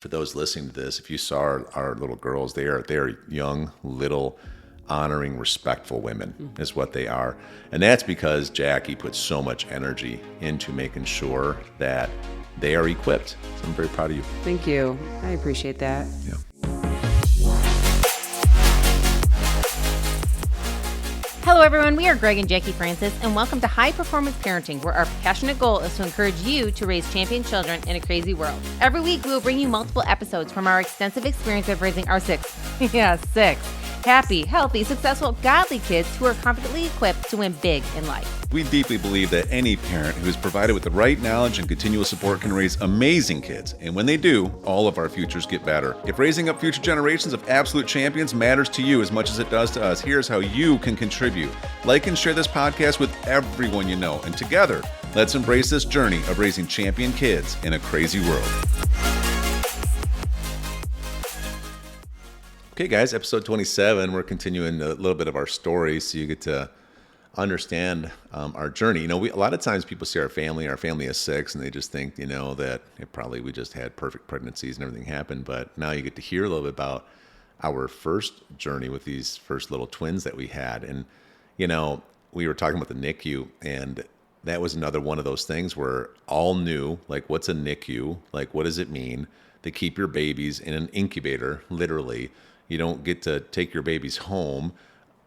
For those listening to this, if you saw our little girls, they are young, little, honoring, respectful women is what they are. And that's because Jackie puts so much energy into making sure that they are equipped. So I'm very proud of you. Thank you. I appreciate that. Yeah. Hello, everyone. We are Greg and Jacquie Francis, and welcome to High Performance Parenting, where our passionate goal is to encourage you to raise champion children in a crazy world. Every week, we will bring you multiple episodes from our extensive experience of raising our six happy, healthy, successful, godly kids who are confidently equipped to win big in life. We deeply believe that any parent who is provided with the right knowledge and continual support can raise amazing kids. And when they do, all of our futures get better. If raising up future generations of absolute champions matters to you as much as it does to us, here's how you can contribute. Like and share this podcast with everyone you know. And together, let's embrace this journey of raising champion kids in a crazy world. Okay, guys, episode 27. We're continuing a little bit of our story so you get to understand our journey. You know, a lot of times people see our family is six, and they just think, you know, that we just had perfect pregnancies and everything happened. But now you get to hear a little bit about our first journey with these first little twins that we had. And, you know, we were talking about the NICU, and that was another one of those things where all new, like, what's a NICU? Like, what does it mean? They keep your babies in an incubator, literally. You don't get to take your babies home.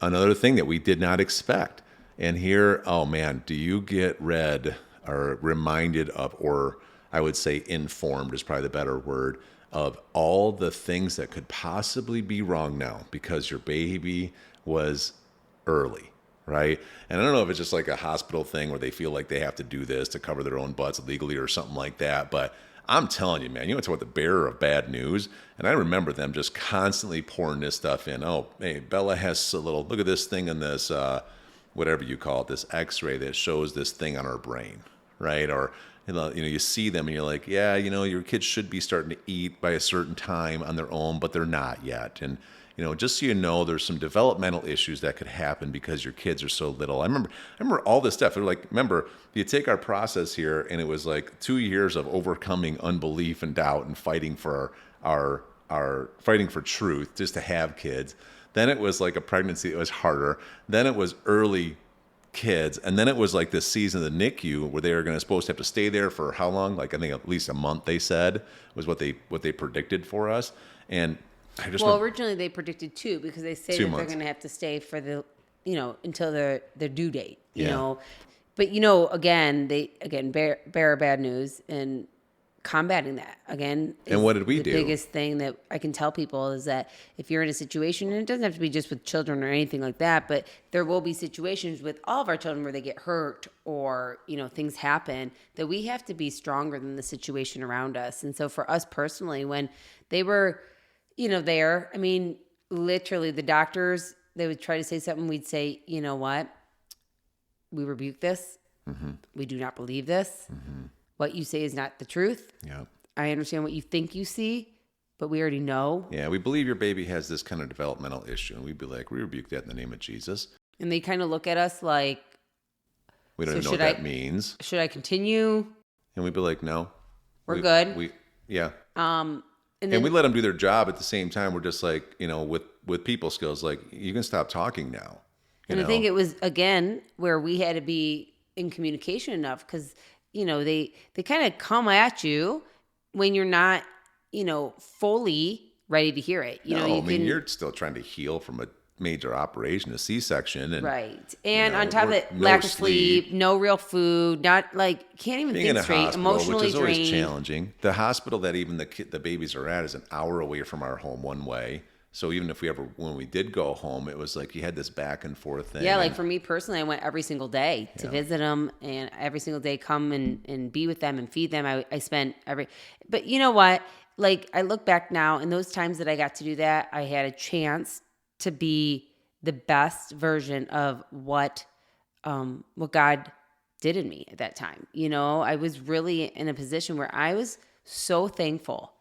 Another thing that we did not expect. And here, oh man, do you get read or reminded of, or I would say informed is probably the better word, of all the things that could possibly be wrong now because your baby was early, right? And I don't know if it's just like a hospital thing where they feel like they have to do this to cover their own butts legally or something like that, but I'm telling you, man, you want to talk about the bearer of bad news? And I remember them just constantly pouring this stuff in. Oh, hey, Bella has a little, look at this thing in this, whatever you call it, this x-ray that shows this thing on her brain, right? Or, you see them and you're like, yeah, your kids should be starting to eat by a certain time on their own, but they're not yet. And, just so you know, there's some developmental issues that could happen because your kids are so little. I remember all this stuff. They're like, remember, you take our process here, and it was like 2 years of overcoming unbelief and doubt and fighting for our fighting for truth just to have kids. Then it was like a pregnancy that was harder. Then it was early kids, and then it was like this season of the NICU where they were supposed to have to stay there for how long? Like I think at least a month. They said was what they predicted for us, and. Originally they predicted 2 because they say that they're going to have to stay for the, until their due date, you know. But, again, bear bad news and combating that, again. And what did we do? The biggest thing that I can tell people is that if you're in a situation, and it doesn't have to be just with children or anything like that, but there will be situations with all of our children where they get hurt or, things happen, that we have to be stronger than the situation around us. And so for us personally, when they were there, I mean, literally the doctors, they would try to say something. We'd say, you know what? We rebuke this. Mm-hmm. We do not believe this. Mm-hmm. What you say is not the truth. Yeah. I understand what you think you see, but we already know. Yeah, we believe your baby has this kind of developmental issue. And we'd be like, we rebuke that in the name of Jesus. And they kind of look at us like, we don't even know what that means. Should I continue? And we'd be like, no. We're good. Yeah. And we let them do their job at the same time. We're just like, with people skills, like, you can stop talking now. I think it was, again, where we had to be in communication enough because, they kind of come at you when you're not, fully ready to hear it. You're still trying to heal from a major operation, a C-section. And, right. And on top of it, lack of sleep, no real food, not like, can't even being think straight, emotionally which is drained. Always challenging. The hospital that even the babies are at is an hour away from our home one way. So even if when we did go home, it was like you had this back and forth thing. Yeah, like for me personally, I went every single day to visit them and every single day come and be with them and feed them. I spent but you know what? Like I look back now and those times that I got to do that, I had a chance to be the best version of what God did in me at that time. I was really in a position where I was so thankful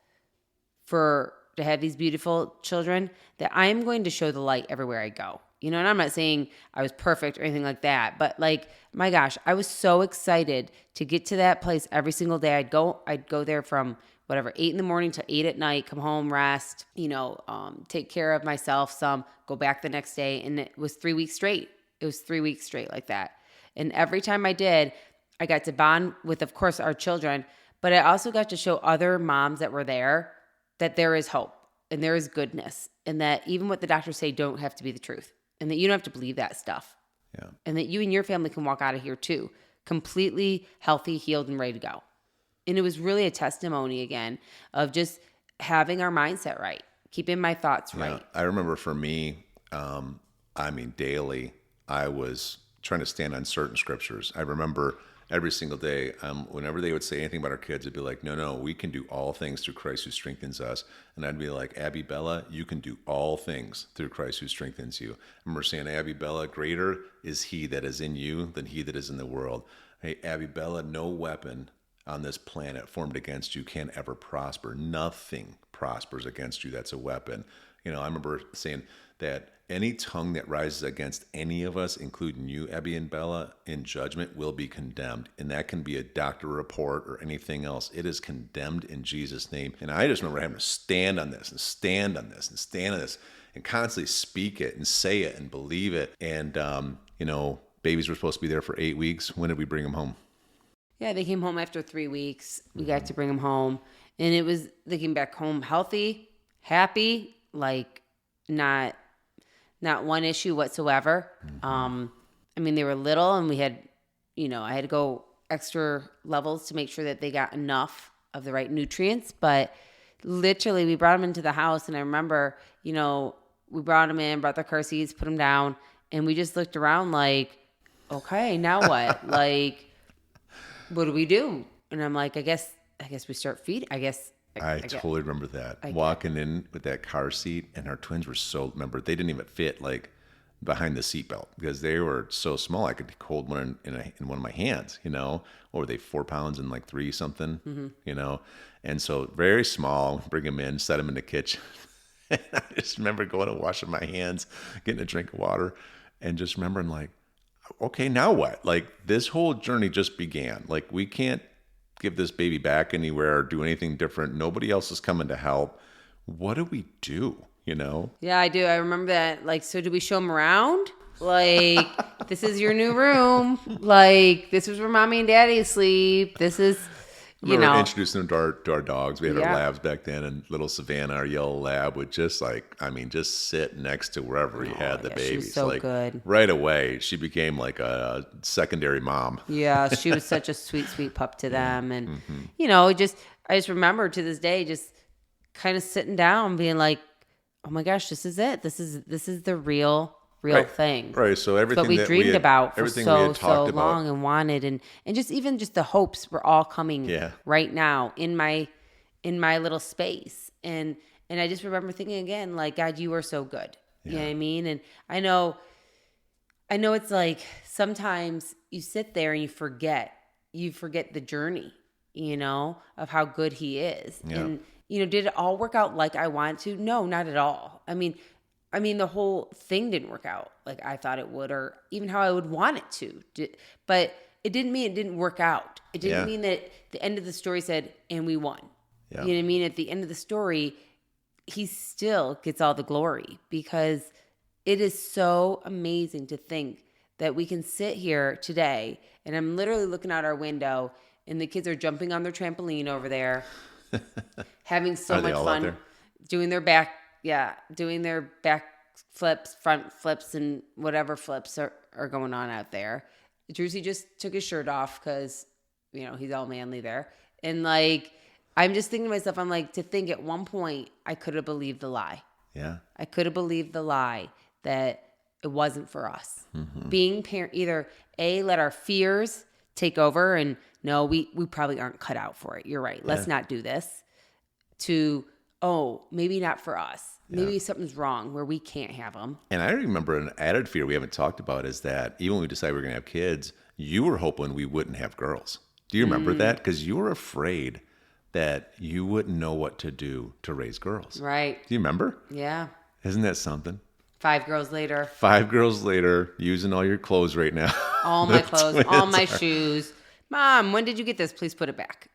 to have these beautiful children that I'm going to show the light everywhere I go. And I'm not saying I was perfect or anything like that, but like, my gosh, I was so excited to get to that place every single day. I'd go there from whatever, 8 a.m. to 8 p.m, come home, rest, take care of myself some, go back the next day. And it was 3 weeks straight. It was 3 weeks straight like that. And every time I did, I got to bond with, of course, our children, but I also got to show other moms that were there that there is hope and there is goodness, and that even what the doctors say don't have to be the truth, and that you don't have to believe that stuff. Yeah. And that you and your family can walk out of here too, completely healthy, healed, and ready to go. And it was really a testimony again of just having our mindset right, keeping my thoughts right. I remember for me, daily, I was trying to stand on certain scriptures. I remember every single day, whenever they would say anything about our kids, it'd be like, no, we can do all things through Christ who strengthens us. And I'd be like, Abby Bella, you can do all things through Christ who strengthens you. I remember saying, Abby Bella, greater is he that is in you than he that is in the world. Hey, Abby Bella, no weapon on this planet formed against you can ever prosper. Nothing prospers against you that's a weapon. I remember saying that any tongue that rises against any of us, including you, Abby and Bella, in judgment will be condemned. And that can be a doctor report or anything else. It is condemned in Jesus' name. And I just remember having to stand on this and stand on this and stand on this and constantly speak it and say it and believe it. And, babies were supposed to be there for 8 weeks. When did we bring them home? Yeah, they came home after 3 weeks. We got to bring them home. And they came back home healthy, happy, like not one issue whatsoever. They were little, and we had, I had to go extra levels to make sure that they got enough of the right nutrients. But literally, we brought them into the house, and I remember, we brought them in, brought their car seats, put them down, and we just looked around like, okay, now what? Like, what do we do? And I'm like, I guess we start feeding. I totally remember that. Walking in with that car seat, and our twins were they didn't even fit like behind the seatbelt because they were so small. I could hold one in one of my hands, or were they 4 pounds and like 3 something, and so very small, bring them in, set them in the kitchen. And I just remember going and washing my hands, getting a drink of water, and just remembering like, okay, now what? Like this whole journey just began. Like we can't give this baby back anywhere or do anything different. Nobody else is coming to help. What do we do? Yeah, I do. I remember that. Like, so do we show them around? Like, this is your new room. Like, this is where mommy and daddy sleep. This is, introducing them to our dogs. We had our labs back then, and little Savannah, our yellow lab, would just sit next to wherever he had the baby. She was so good. Right away, she became like a secondary mom. Yeah, she was such a sweet, sweet pup to them. And, I just remember to this day, just kind of sitting down being like, oh my gosh, this is it. This is the real thing. Right. So everything what we that dreamed about for so about. long and wanted, and just the hopes were all coming right now in my little space. And I just remember thinking again, like, God, you are so good. Yeah. You know what I mean? And I know it's like sometimes you sit there and you forget the journey, of how good he is. Yeah. And, did it all work out like I wanted to? No, not at all. I mean, the whole thing didn't work out like I thought it would, or even how I would want it to. But it didn't mean it didn't work out. It didn't mean that the end of the story said, and we won. Yeah. You know what I mean? At the end of the story, he still gets all the glory, because it is so amazing to think that we can sit here today, and I'm literally looking out our window, and the kids are jumping on their trampoline over there, having so much fun, doing their back flips, front flips, and whatever flips are going on out there. Druzy just took his shirt off because, he's all manly there. And like, I'm just thinking to myself, I'm like, to think at one point I could have believed the lie. Yeah. I could have believed the lie that it wasn't for us. Mm-hmm. Being parent, either A, let our fears take over and no, we probably aren't cut out for it. You're right. Let's not do this. To, oh, maybe not for us. Maybe something's wrong where we can't have them. And I remember an added fear we haven't talked about is that even when we decided we were going to have kids, you were hoping we wouldn't have girls. Do you remember that? Because you were afraid that you wouldn't know what to do to raise girls. Right. Do you remember? Yeah. Isn't that something? 5 girls later. 5 girls later, using all your clothes right now. All my clothes, all my shoes. Mom, when did you get this? Please put it back.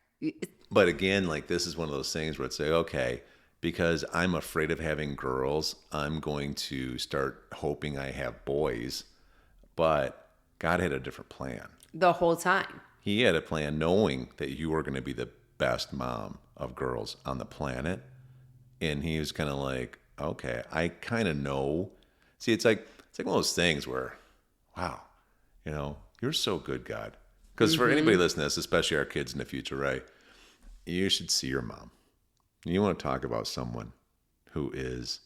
But again, like this is one of those things where it's like, okay, because I'm afraid of having girls, I'm going to start hoping I have boys. But God had a different plan. The whole time. He had a plan knowing that you were going to be the best mom of girls on the planet. And he was kind of like, okay, I kind of know. See, it's like one of those things where, wow, you're so good, God. Because for anybody listening to this, especially our kids in the future, right? You should see your mom. You want to talk about someone who is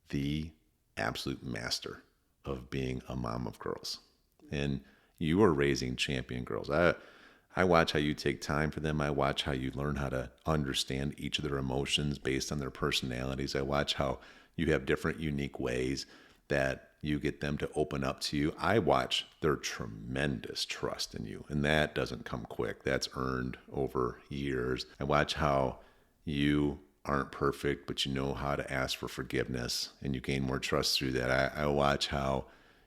the absolute master of being a mom of girls. And you are raising champion girls. I watch how you take time for them. I watch how you learn how to understand each of their emotions based on their personalities. I watch how you have different unique ways that you get them to open up to you. I watch their tremendous trust in you, and that doesn't come quick. That's earned over years. I watch how you aren't perfect, but you know how to ask for forgiveness, and you gain more trust through that. I watch how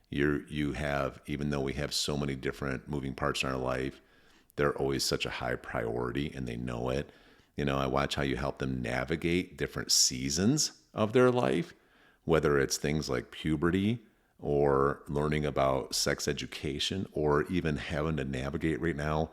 you have, even though we have so many different moving parts in our life, they're always such a high priority, and they know it. I watch how you help them navigate different seasons of their life, whether it's things like puberty or learning about sex education, or even having to navigate right now,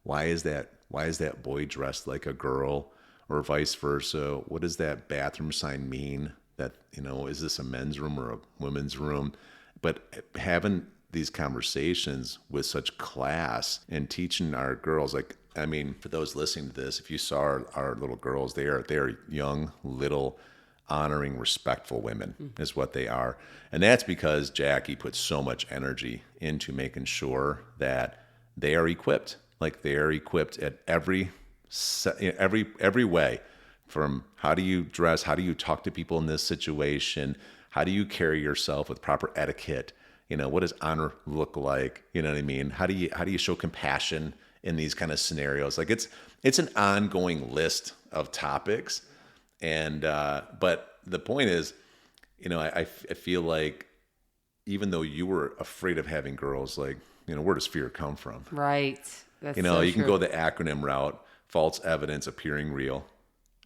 why is that boy dressed like a girl, or vice versa? What does that bathroom sign mean? That, is this a men's room or a women's room? But having these conversations with such class and teaching our girls, for those listening to this, if you saw our little girls, they are young, little, honoring, respectful women is what they are. And that's because Jackie puts so much energy into making sure that they are equipped. Like they are equipped at every way, from how do you dress, how do you talk to people in this situation, how do you carry yourself with proper etiquette, what does honor look like, you know what I mean? How do you show compassion in these kind of scenarios? Like it's an ongoing list of topics. And, but the point is, I feel like even though you were afraid of having girls, like, where does fear come from? Right. That's You can go the acronym route, false evidence appearing real,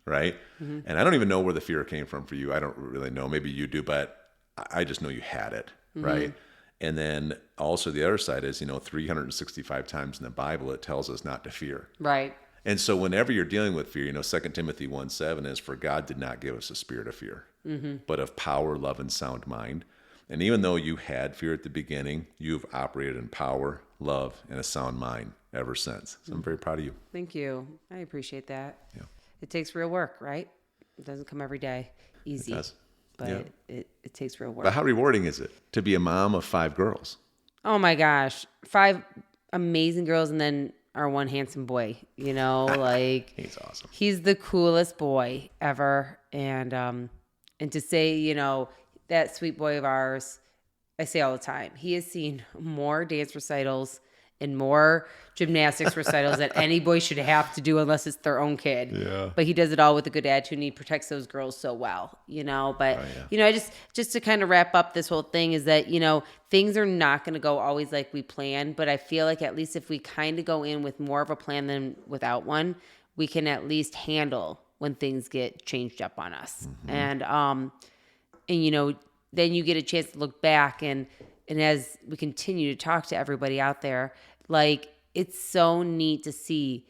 right? Mm-hmm. And I don't even know where the fear came from for you. I don't really know. Maybe you do, but I just know you had it, right? And then also the other side is, 365 times in the Bible, it tells us not to fear. Right. And so whenever you're dealing with fear, 2 Timothy 1:7 is, for God did not give us a spirit of fear, but of power, love, and sound mind. And even though you had fear at the beginning, you've operated in power, love, and a sound mind ever since. So I'm very proud of you. Thank you. I appreciate that. Yeah. It takes real work, right? It doesn't come every day easy. It does. But Yeah. it takes real work. But how rewarding is it to be a mom of 5 girls? Oh my gosh. 5 amazing girls and then our one handsome boy, like He's awesome. He's the coolest boy ever. And to say, that sweet boy of ours, I say all the time, he has seen more dance recitals and more gymnastics recitals that any boy should have to do unless it's their own kid. Yeah. But he does it all with a good attitude and he protects those girls so well, But, I just to kind of wrap up this whole thing is that, things are not going to go always like we plan. But I feel like at least if we kind of go in with more of a plan than without one, we can at least handle when things get changed up on us. And then you get a chance to look back and as we continue to talk to everybody out there, like it's so neat to see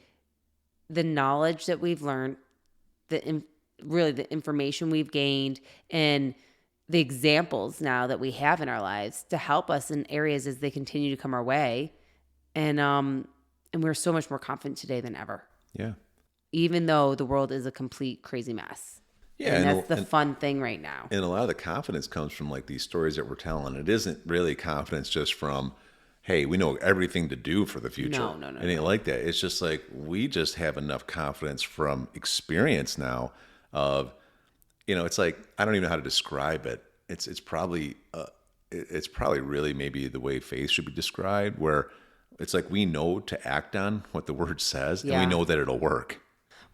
the knowledge that we've learned, really the information we've gained, and the examples now that we have in our lives to help us in areas as they continue to come our way. And we're so much more confident today than ever. Yeah. Even though the world is a complete crazy mess. Yeah, and that's the fun thing right now. And a lot of the confidence comes from like these stories that we're telling. It isn't really confidence just from, hey, we know everything to do for the future. No. It ain't like that. It's just like we just have enough confidence from experience now of, it's like, I don't even know how to describe it. It's probably really maybe the way faith should be described, where it's like we know to act on what the word says and we know that it'll work.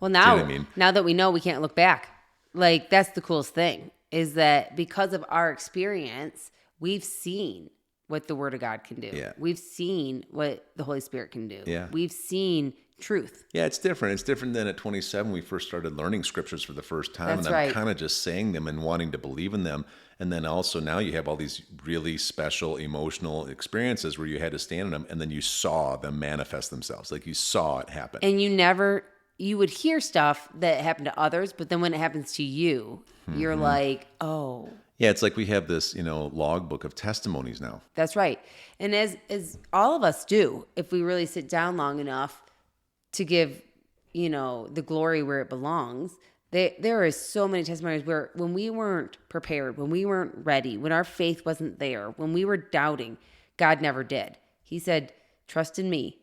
Well, now, what I mean? Now that we know, we can't look back. Like, that's the coolest thing, is that because of our experience, we've seen what the Word of God can do. Yeah. We've seen what the Holy Spirit can do. Yeah. We've seen truth. Yeah, it's different. It's different than at 27 we first started learning scriptures for the first time. That's and I'm right. kind of just saying them and wanting to believe in them. And then also now you have all these really special emotional experiences where you had to stand in them and then you saw them manifest themselves. Like you saw it happen. And you would hear stuff that happened to others, but then when it happens to you, you're like, oh. Yeah, it's like we have this, logbook of testimonies now. That's right. And as all of us do, if we really sit down long enough to give, the glory where it belongs, there is so many testimonies where when we weren't prepared, when we weren't ready, when our faith wasn't there, when we were doubting, God never did. He said, trust in me,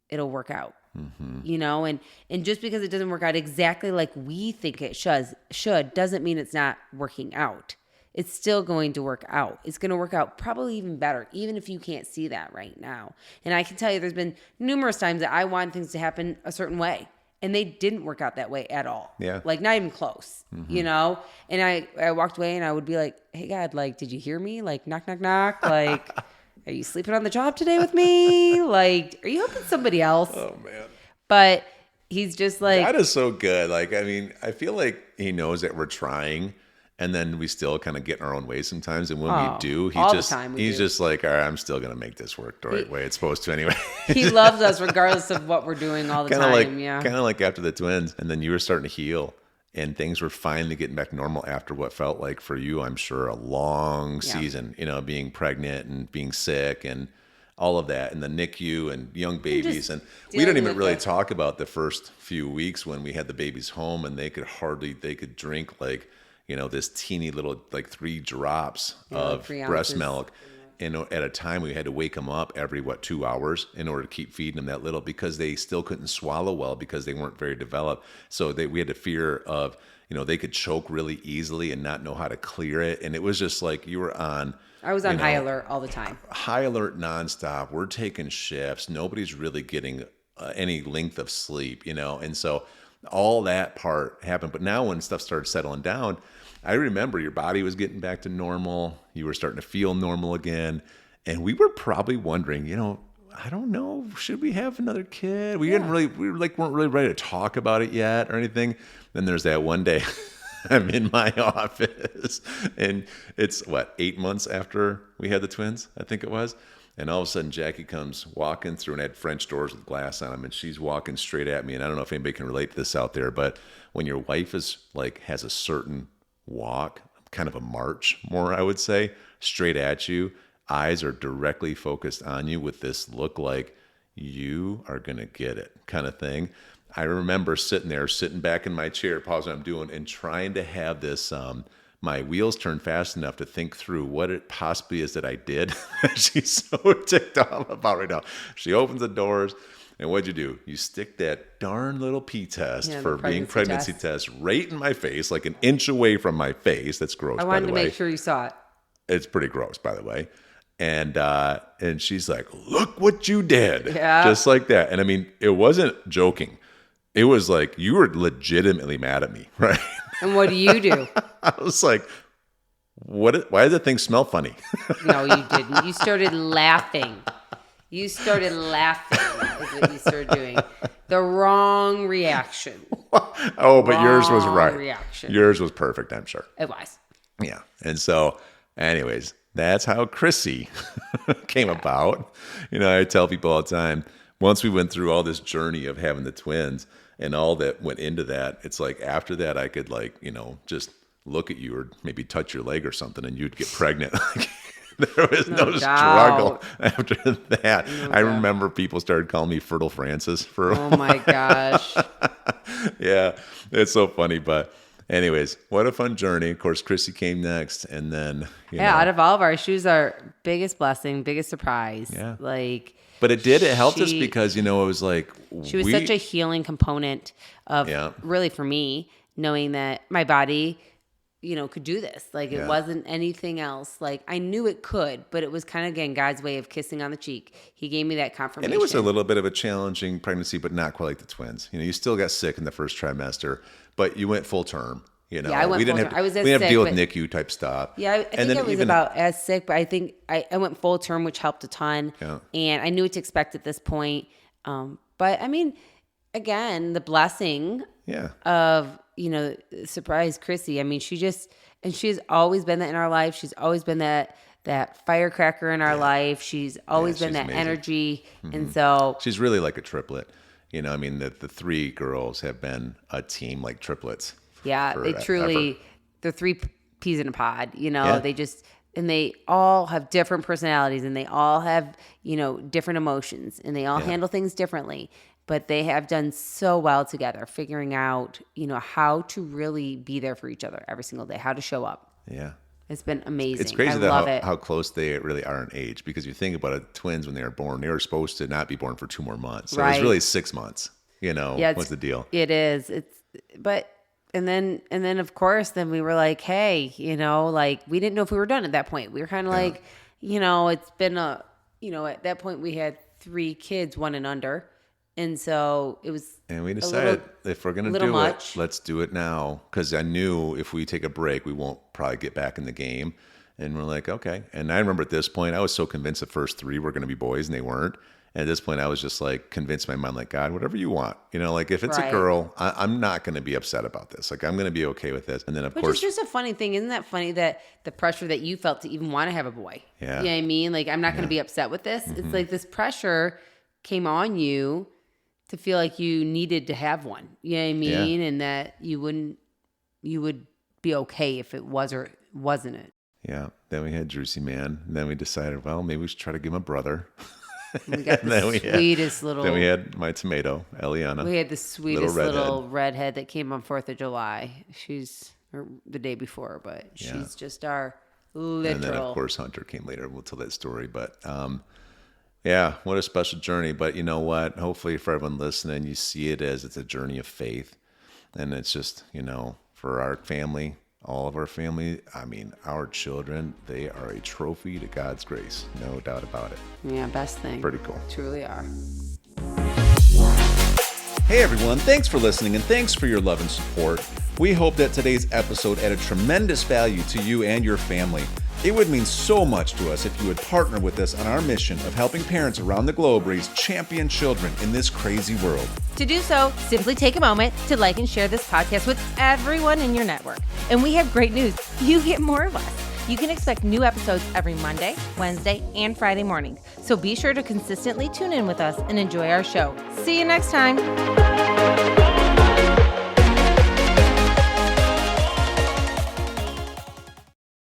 it'll work out. And just because it doesn't work out exactly like we think it should doesn't mean it's not working out. It's still going to work out. It's going to work out probably even better, even if you can't see that right now. And I can tell you there's been numerous times that I want things to happen a certain way, and they didn't work out that way at all. Yeah. Like not even close, And I walked away and I would be like, hey, God, like, did you hear me? Like, knock, knock, knock. Like, are you sleeping on the job today with me? Like, are you helping somebody else? Oh, man. But he's just like, God is so good. Like, I mean, I feel like he knows that we're trying, and then we still kind of get in our own way sometimes. And when we do, he's just like, all right, I'm still going to make this work the right way it's supposed to anyway. He loves us regardless of what we're doing all the time. Kind of like after the twins. And then you were starting to heal, and things were finally getting back to normal after what felt like for you, I'm sure, a long season, being pregnant and being sick and all of that, and the NICU and young babies. And we didn't even really talk about the first few weeks when we had the babies home and they could drink like, this teeny little, like 3 drops of breast milk. And at a time we had to wake them up every 2 hours in order to keep feeding them that little, because they still couldn't swallow well because they weren't very developed. So we had a fear of, they could choke really easily and not know how to clear it. And it was just like I was on high alert all the time. High alert nonstop. We're taking shifts. Nobody's really getting any length of sleep, And so all that part happened. But now when stuff started settling down, I remember your body was getting back to normal. You were starting to feel normal again. And we were probably wondering, I don't know, should we have another kid? We weren't really ready to talk about it yet or anything. Then there's that one day I'm in my office and it's 8 months after we had the twins, I think it was. And all of a sudden Jackie comes walking through, and I had French doors with glass on them, and she's walking straight at me. And I don't know if anybody can relate to this out there, but when your wife is has a certain walk, kind of a march more, I would say, straight at you, eyes are directly focused on you with this look like you are going to get it kind of thing. I remember sitting back in my chair, pausing what I'm doing, and trying to have this, my wheels turn fast enough to think through what it possibly is that I did. She's so ticked off about right now. She opens the doors, and what'd you do? You stick that darn little P-test for being pregnancy test right in my face, like an inch away from my face. That's gross, by the way. I wanted to make sure you saw it. It's pretty gross, by the way. And she's like, look what you did. Yeah. Just like that. And I mean, it wasn't joking. It was like, you were legitimately mad at me, right? And what do you do? I was like, why does that thing smell funny? No, you didn't. You started laughing. Is what you started doing. The wrong reaction. Oh, but yours was right. Reaction. Yours was perfect, I'm sure. It was. Yeah. And so, anyways, that's how Chrissy came about. I tell people all the time, once we went through all this journey of having the twins and all that went into that, it's like after that I could just look at you or maybe touch your leg or something and you'd get pregnant. There was no struggle after that. I remember people started calling me Fertile Francis for a while. Oh my gosh. Yeah, it's so funny. But anyways, what a fun journey. Of course, Chrissy came next, and then out of all of our shoes, our biggest blessing, biggest surprise. Yeah. But it helped us because it was like she was such a healing component of really for me, knowing that my body could do this. It wasn't anything else. I knew it could, but it was kind of, again, God's way of kissing on the cheek. He gave me that confirmation. And it was a little bit of a challenging pregnancy, but not quite like the twins. You still got sick in the first trimester, but you went full term. Yeah, I went full term. I was as sick. We didn't have to deal with NICU type stuff. Yeah, I think I was about as sick, but I think I went full term, which helped a ton. Yeah. And I knew what to expect at this point. But I mean, again, the blessing Yeah. of, surprise Chrissy. I mean, she's always been that in our life. She's always been that firecracker in our life. She's always been she's that amazing. Energy. And so She's really like a triplet. I mean, the three girls have been a team like triplets. yeah, they truly, they're three peas in a pod, Yeah. and they all have different personalities, and they all have, different emotions, and they all handle things differently, but they have done so well together, figuring out, how to really be there for each other every single day, how to show up. Yeah. It's been amazing. It's crazy I love it. how close they really are in age, because you think about it, twins, when they were born, they were supposed to not be born for 2 more months. So it was Right. really 6 months, what's the deal? It is. And then of course, then we were like, hey, we didn't know if we were done at that point. We were kind of like, it's been at that point we had 3 kids, 1 and under. And so it was. And we decided if we're going to do much. it, let's do it now. Because I knew if we take a break, we won't probably get back in the game. And we're like, okay. And I remember at this point, I was so convinced the first 3 were going to be boys, and they weren't. And at this point, I was just like convinced in my mind, like, God, whatever you want. Like if it's a Right. girl, I'm not going to be upset about this. Like I'm going to be okay with this. And then of Which course, is just a funny thing. Isn't that funny that the pressure that you felt to even want to have a boy? Yeah. You know what I mean? Like, I'm not going to be upset with this. It's like this pressure came on you to feel like you needed to have one. You know what I mean? And that you would be okay if it was or wasn't it. yeah. Then we had Juicy Man. And then we decided, well, maybe we should try to give him a brother. We got And then the we had- sweetest little. Then we had my tomato, Eliana. We had the sweetest redhead. little redhead that came on 4th of July. She's or the day before, but she's just our literal. And then, of course, Hunter came later. We'll tell that story. But yeah, what a special journey. But you know what? Hopefully for everyone listening, you see it as it's a journey of faith. And it's just, for our family, all of our family, I mean, our children, they are a trophy to God's grace. No doubt about it. Yeah, best thing. Pretty cool. Truly are. Hey everyone, thanks for listening and thanks for your love and support. We hope that today's episode added tremendous value to you and your family. It would mean so much to us if you would partner with us on our mission of helping parents around the globe raise champion children in this crazy world. To do so, simply take a moment to like and share this podcast with everyone in your network. And we have great news. You get more of us. You can expect new episodes every Monday, Wednesday, and Friday morning. So be sure to consistently tune in with us and enjoy our show. See you next time.